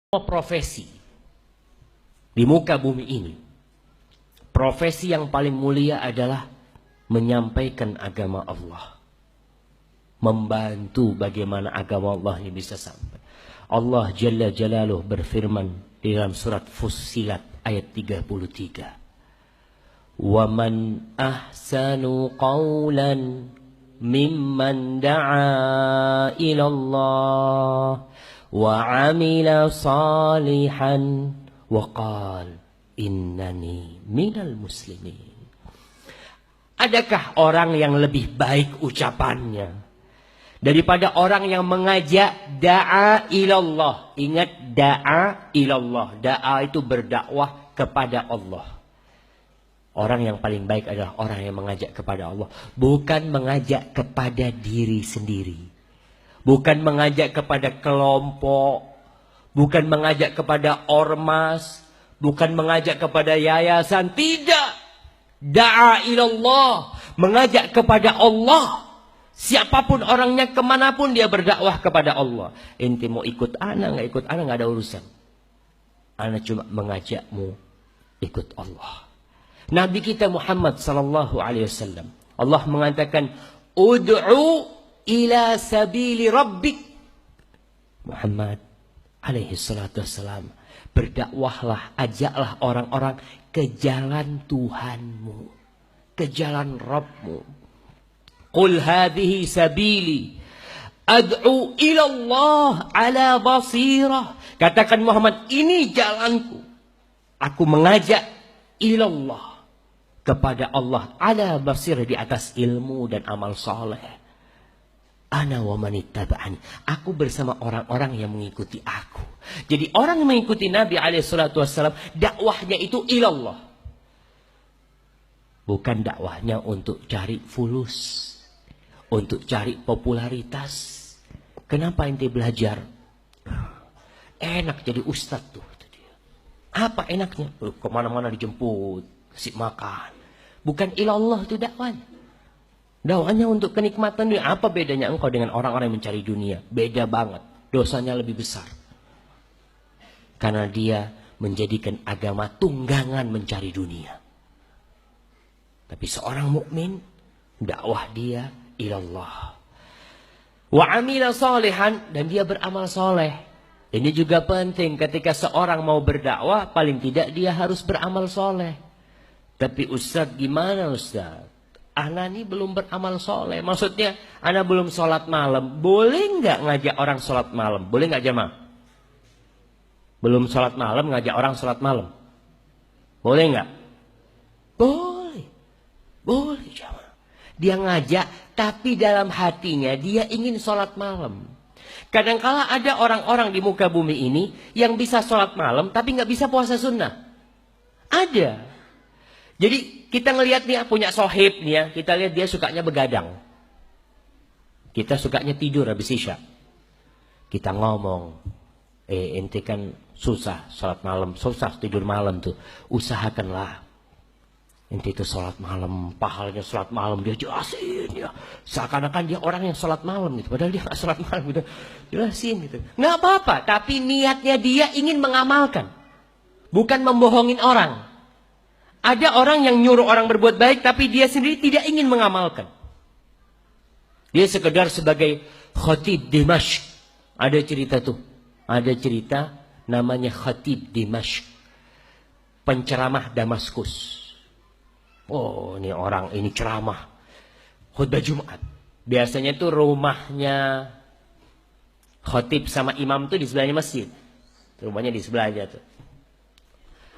Profesi di muka bumi ini, profesi yang paling mulia adalah menyampaikan agama Allah, membantu bagaimana agama Allah ini bisa sampai. Allah Jalla Jalaluh berfirman di dalam surat Fussilat ayat 33, "Wa man ahsanu qawlan mimman da'a ila Allah wa 'amila salihan wa qala innani minal muslimin." Adakah orang yang lebih baik ucapannya daripada orang yang mengajak da'a ilallah? Ingat, da'a ilallah. Da'a itu berdakwah kepada Allah. Orang yang paling baik adalah orang yang mengajak kepada Allah, bukan mengajak kepada diri sendiri. Bukan mengajak kepada kelompok, bukan mengajak kepada ormas, bukan mengajak kepada yayasan. Tidak. Da'a ilallah, mengajak kepada Allah. Siapapun orangnya, kemanapun dia berdakwah kepada Allah. Ente mau ikut ana, nggak ikut ana, nggak ada urusan. Ana cuma mengajakmu ikut Allah. Nabi kita Muhammad sallallahu alaihi wasallam, Allah mengatakan, "Ud'u ila sabili rabbik." Muhammad alaihi salatu wassalam, berdakwahlah, ajaklah orang-orang ke jalan Tuhanmu, ke jalan Rabbmu. Qul hadhihi sabili ad'u ila Allah ala basirah. Katakan Muhammad, ini jalanku, aku mengajak ilallah, kepada Allah, ala basirah, di atas ilmu dan amal soleh. Ana wa manittaba'ani, aku bersama orang-orang yang mengikuti aku. Jadi orang yang mengikuti Nabi SAW, dakwahnya itu ilallah. Bukan dakwahnya untuk cari fulus, untuk cari popularitas. Kenapa ente belajar? Enak jadi ustadz tuh. Apa enaknya? Kemana-mana dijemput, kasih makan. Bukan ilallah itu dakwahnya. Dakwahnya untuk kenikmatan dunia. Apa bedanya engkau dengan orang-orang yang mencari dunia? Beda banget. Dosanya lebih besar. Karena dia menjadikan agama tunggangan mencari dunia. Tapi seorang mukmin, dakwah dia ilallah. Wa amila salihan, dan dia beramal soleh. Ini juga penting ketika seorang mau berdakwah, paling tidak dia harus beramal soleh. Tapi Ustaz, gimana Ustaz? Ana ini belum beramal soleh. Maksudnya, ana belum sholat malam. Boleh nggak ngajak orang sholat malam? Boleh nggak jamaah? Belum sholat malam, ngajak orang sholat malam? Boleh nggak? Boleh. Boleh jamaah. Dia ngajak, tapi dalam hatinya dia ingin sholat malam. Kadangkala ada orang-orang di muka bumi ini yang bisa sholat malam, tapi nggak bisa puasa sunnah. Ada. Jadi kita ngelihat nih, punya sohib nih ya, kita lihat dia sukanya begadang. Kita sukanya tidur habis isya. Kita ngomong, ente kan susah sholat malam, susah tidur malam tuh. Usahakanlah ente itu sholat malam, pahalanya sholat malam dia jelasin ya. Seakan-akan dia orang yang sholat malam gitu, padahal dia nggak sholat malam gitu. Jelasin gitu. Nggak apa-apa, tapi niatnya dia ingin mengamalkan, bukan membohongin orang. Ada orang yang nyuruh orang berbuat baik, tapi dia sendiri tidak ingin mengamalkan. Dia sekedar sebagai khatib Dimashq. Ada cerita tuh. Ada cerita namanya khatib Dimashq, penceramah Damaskus. Oh, ini orang ini ceramah khutbah Jumat. Biasanya tuh rumahnya khatib sama imam tuh di sebelahnya masjid. Rumahnya di sebelahnya tuh.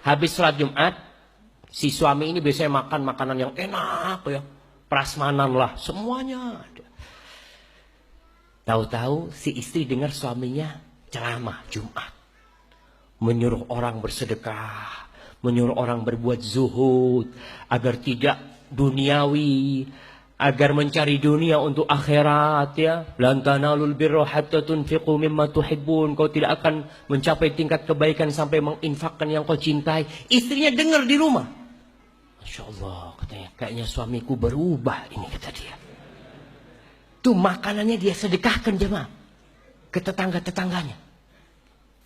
Habis sholat Jumat, si suami ini biasanya makan makanan yang enak ya, prasmanan lah, semuanya ada. Tahu-tahu si istri dengar suaminya ceramah Jumat, menyuruh orang bersedekah, menyuruh orang berbuat zuhud, agar tidak duniawi, agar mencari dunia untuk akhirat ya. Lan tanalul birra hatta tunfiqu mimma tuhibbun. Kau tidak akan mencapai tingkat kebaikan sampai menginfakkan yang kau cintai. Istrinya dengar di rumah. Masya Allah, katanya, kayaknya suamiku berubah ini, kata dia. Tuh makanannya dia sedekahkan jemaah ke tetangga-tetangganya.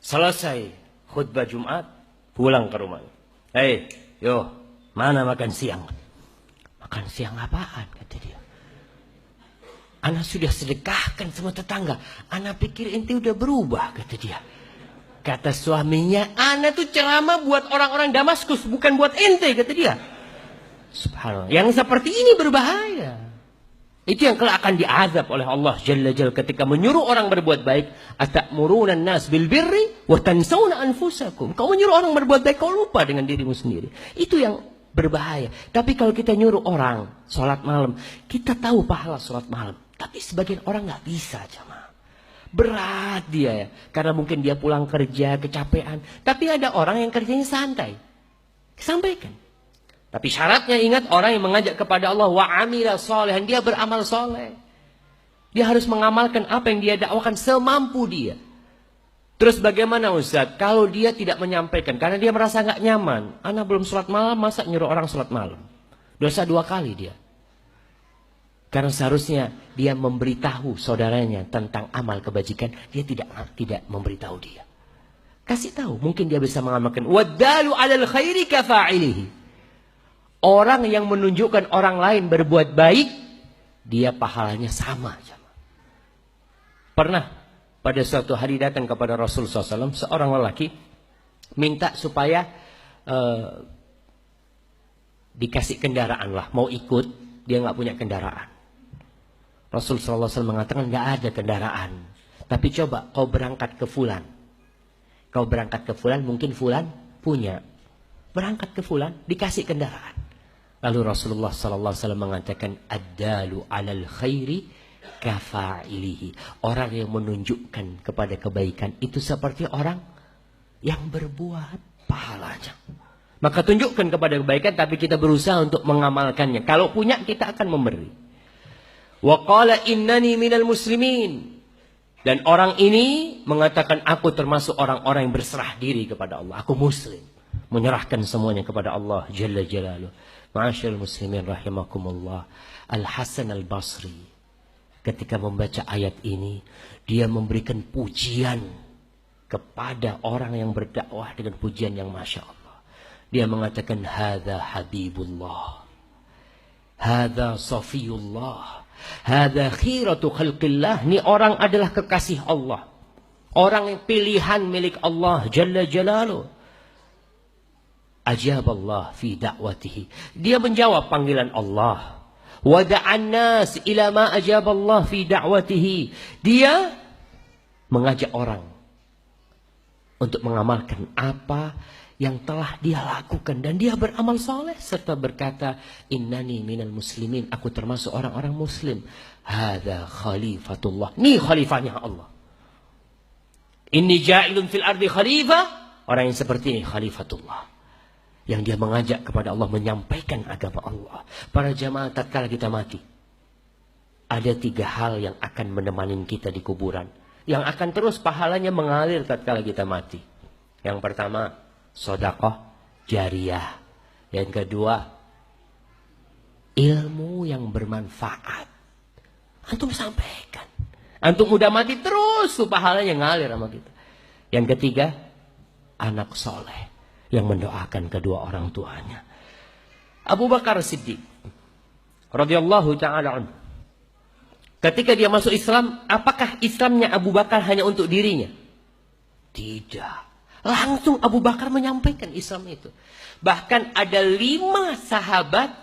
Selesai khutbah Jumat, pulang ke rumah. Hei, yo, mana makan siang? Makan siang apaan? Kata dia. Ana sudah sedekahkan sama tetangga. Ana pikir ente udah berubah, kata dia. Kata suaminya, ana tuh ceramah buat orang-orang Damaskus, bukan buat ente, kata dia. Subhanallah. Yang seperti ini berbahaya. Itu yang kelak akan diazab oleh Allah Jalla Jalla ketika menyuruh orang berbuat baik. Atamuruna nas bil birri wa tansawna anfusakum. Kau menyuruh orang berbuat baik, kau lupa dengan dirimu sendiri. Itu yang berbahaya. Tapi kalau kita nyuruh orang sholat malam, kita tahu pahala sholat malam. Tapi sebagian orang nggak bisa, jamaah. Berat dia ya. Karena mungkin dia pulang kerja, kecapean. Tapi ada orang yang kerjanya santai. Sampaikan. Tapi syaratnya ingat, orang yang mengajak kepada Allah wa amila sholihan, dia beramal soleh. Dia harus mengamalkan apa yang dia dakwakan semampu dia. Terus bagaimana Ustaz? Kalau dia tidak menyampaikan karena dia merasa nggak nyaman. Ana belum sholat malam, masa nyuruh orang sholat malam? Dosa 2 kali dia. Karena seharusnya dia memberitahu saudaranya tentang amal kebajikan, dia tidak memberitahu dia. Kasih tahu, mungkin dia bisa mengamalkan. Wadalu 'alal khairi kafa'ilihi. Orang yang menunjukkan orang lain berbuat baik, dia pahalanya sama. Pernah pada suatu hari datang kepada Rasulullah SAW seorang lelaki minta supaya dikasih kendaraan lah, mau ikut, dia nggak punya kendaraan. Rasulullah SAW mengatakan nggak ada kendaraan, tapi coba kau berangkat ke Fulan. Kau berangkat ke Fulan, mungkin Fulan punya. Berangkat ke Fulan, dikasih kendaraan. Lalu Rasulullah SAW mengatakan, ad-dalu 'alal khairi kafa'ilihi. Orang yang menunjukkan kepada kebaikan itu seperti orang yang berbuat pahalanya. Maka tunjukkan kepada kebaikan, tapi kita berusaha untuk mengamalkannya. Kalau punya, kita akan memberi. Wa qala innani minal muslimin. Dan orang ini mengatakan, aku termasuk orang-orang yang berserah diri kepada Allah. Aku muslim. Menyerahkan semuanya kepada Allah Jalla Jalaluh. Ma'asyarul muslimin rahimakumullah. Al-Hasan Al-Basri ketika membaca ayat ini, dia memberikan pujian kepada orang yang berdakwah dengan pujian yang Masya Allah. Dia mengatakan, hadza Habibullah, hadza Safiyullah, hadza khiratu khalqillah. Ini orang adalah kekasih Allah, orang yang pilihan milik Allah Jalla Jalaluh. Ajab Allah fi da'watihi. Dia menjawab panggilan Allah. Wa da'an nas ila ma ajab Allah fi da'watihi. Dia mengajak orang untuk mengamalkan apa yang telah dia lakukan, dan dia beramal soleh serta berkata, innani minal muslimin, aku termasuk orang-orang muslim. Hadza khalifatullah. Ini khalifahnya Allah. Inni ja'ilun fil ardi khalifah. Orang yang seperti ini khalifatullah, yang dia mengajak kepada Allah, menyampaikan agama Allah. Para jamaah, tatkala kita mati, ada 3 hal yang akan menemani kita di kuburan, yang akan terus pahalanya mengalir tatkala kita mati. Yang pertama, sedekah jariyah. Yang kedua, ilmu yang bermanfaat. Antum sampaikan. Antum udah mati terus tuh pahalanya ngalir sama kita. Yang ketiga, anak soleh yang mendoakan kedua orang tuanya. Abu Bakar Siddiq radhiyallahu ta'ala anhu, ketika dia masuk Islam, apakah Islamnya Abu Bakar hanya untuk dirinya? Tidak. Langsung Abu Bakar menyampaikan Islam itu. Bahkan ada 5 sahabat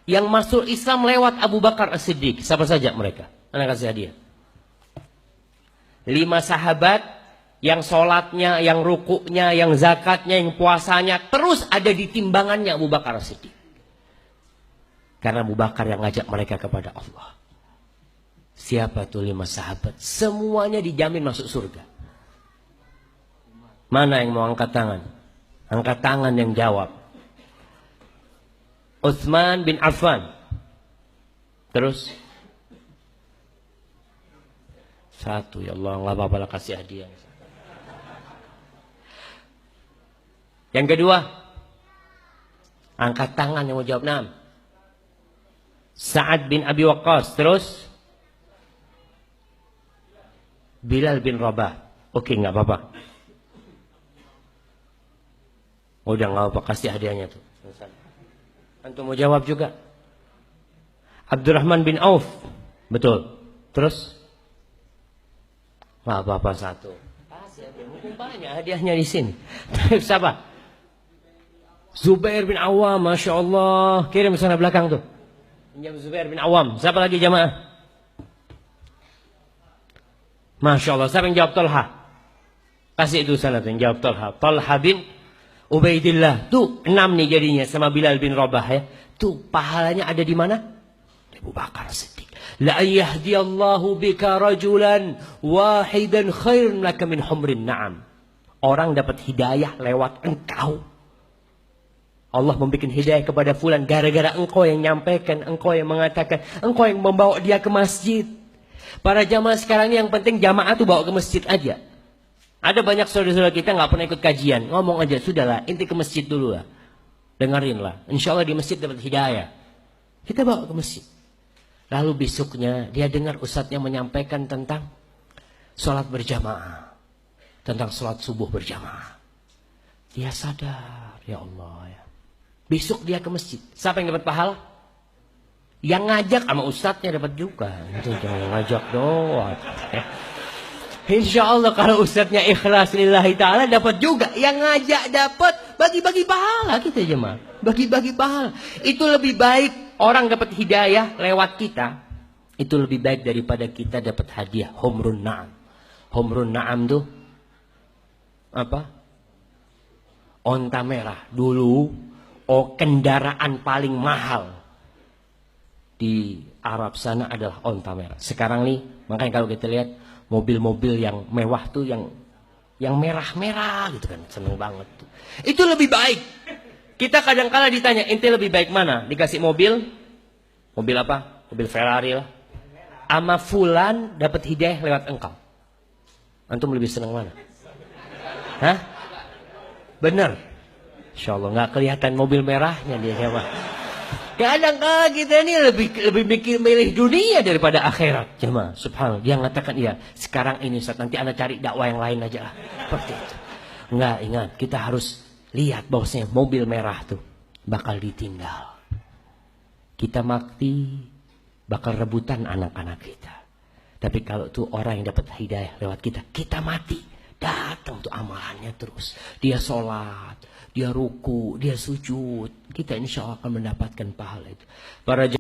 yang masuk Islam lewat Abu Bakar As-Siddiq. Siapa saja mereka? Anak kasih hadiah. 5 sahabat yang sholatnya, yang rukuknya, yang zakatnya, yang puasanya terus ada di timbangannya Abu Bakar As-Siddiq. Karena Abu Bakar yang ngajak mereka kepada Allah. Siapa tuh 5 sahabat? Semuanya dijamin masuk surga. Mana yang mau angkat tangan? Angkat tangan yang jawab. Utsman bin Affan. Terus 1, ya Allah, nggak apa-apa lah, kasih hadiah. Yang kedua, angkat tangan yang mau jawab. 6. Sa'ad bin Abi Waqqas. Terus Bilal bin Rabah. Oke, nggak apa-apa. Udah nggak apa, kasih hadiahnya tuh. Antum mau jawab juga? Abdurrahman bin Auf. Betul. Terus? Nggak apa-apa satu. Kasih hadiah. Mungkin banyak hadiahnya di sini. Siapa? Zubair bin Awam. Masya Allah. Kirim sana belakang tuh. Pinjam Zubair bin Awam. Siapa lagi jamaah? Masya Allah. Siapa yang jawab Talha? Kasih itu sana tuh yang jawab Talha. Talha bin Ubaidillah. Tuh 6 nih jadinya sama Bilal bin Rabah ya. Tuh pahalanya ada di mana? Abu Bakar Siddiq. La yahdiyallahu bika rajulan wahidan khairun laka min humrin na'am. Orang dapat hidayah lewat engkau. Allah membuat hidayah kepada fulan gara-gara engkau yang nyampaikan, engkau yang mengatakan, engkau yang membawa dia ke masjid. Para jamaah sekarang ini yang penting jamaah tuh bawa ke masjid aja. Ada banyak saudara-saudara kita nggak pernah ikut kajian, ngomong aja, sudahlah, inti ke masjid dulu lah, dengerin lah. Insya Allah di masjid dapat hidayah. Kita bawa ke masjid. Lalu besoknya dia dengar ustadznya menyampaikan tentang sholat berjamaah, tentang sholat subuh berjamaah. Dia sadar, ya Allah ya. Besok dia ke masjid. Siapa yang dapat pahala? Yang ngajak sama ustadznya dapat juga. Itu jangan ngajak doang. Insya Allah kalau ustadznya ikhlas lillahi ta'ala dapat juga. Yang ngajak dapat, bagi-bagi pahala kita jemaah. Bagi-bagi pahala. Itu lebih baik orang dapat hidayah lewat kita. Itu lebih baik daripada kita dapat hadiah. Humrun na'am. Humrun na'am tuh apa? Onta merah. Dulu kendaraan paling mahal di Arab sana adalah onta merah. Sekarang nih, makanya kalau kita lihat mobil-mobil yang mewah tuh yang merah-merah gitu kan, seneng banget tuh. Itu lebih baik. Kita kadang-kala ditanya, ente lebih baik mana? Dikasih mobil apa? Mobil Ferrari lah. Ama fulan dapat hidayah lewat engkau. Antum lebih senang mana? Hah? Bener. Insya Allah nggak kelihatan mobil merahnya dia siapa. Kadang-kala kita ini lebih mikir milih dunia daripada akhirat. Jemaah, subhanallah. Dia mengatakan iya. Sekarang ini Ustaz, nanti anda cari dakwah yang lain aja lah. Seperti itu. Enggak, ingat kita harus lihat bahwasanya mobil merah tuh bakal ditinggal. Kita mati bakal rebutan anak-anak kita. Tapi kalau tuh orang yang dapat hidayah lewat kita, kita mati, datang tuh amalannya terus. Dia sholat, dia ruku, dia sujud. Kita insya Allah akan mendapatkan pahala itu. Para